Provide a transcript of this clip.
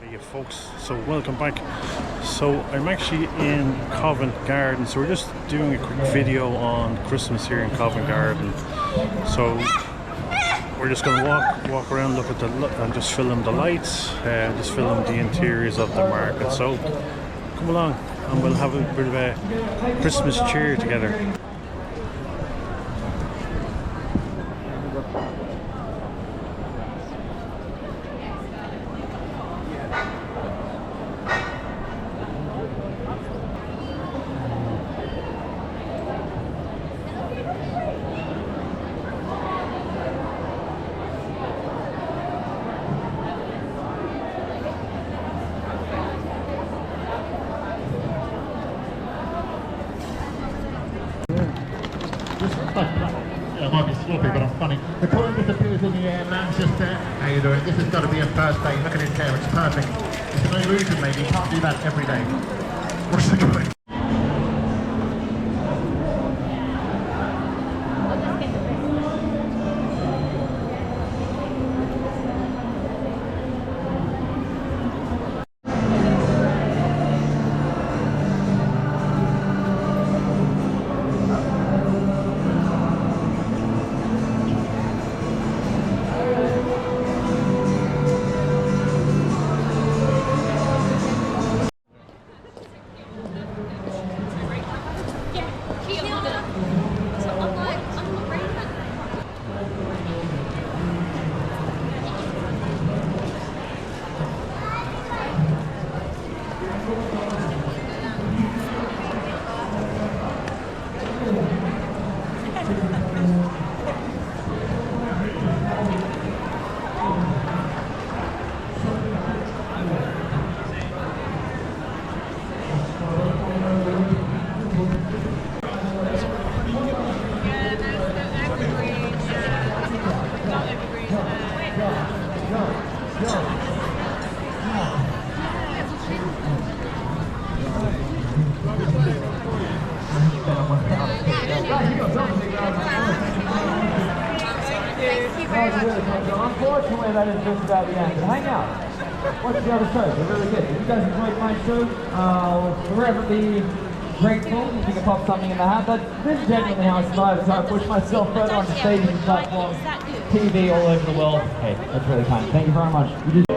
Hey folks, so welcome back. So I'm actually in Covent Garden, so we're just doing a quick video on Christmas here in Covent Garden. So we're just going to walk around, look at and just film the lights, just film the interiors of the market. So come along and we'll have a bit of a Christmas cheer together. I might be sloppy, but I'm funny. The coin disappears in the air, Manchester. How you doing? This has got to be a first day. Look at his hair, it's perfect. It's an illusion, maybe. You can't do that every day. What's the coin? Unfortunately, that is just about the end. But hang out. Watch the other shows. They're really good. If you guys enjoyed my show, forever be grateful if you can pop something in the hat. This is genuinely how I survive. So I push myself further on stages and platforms, TV all over the world. Hey, that's really kind. Thank you very much.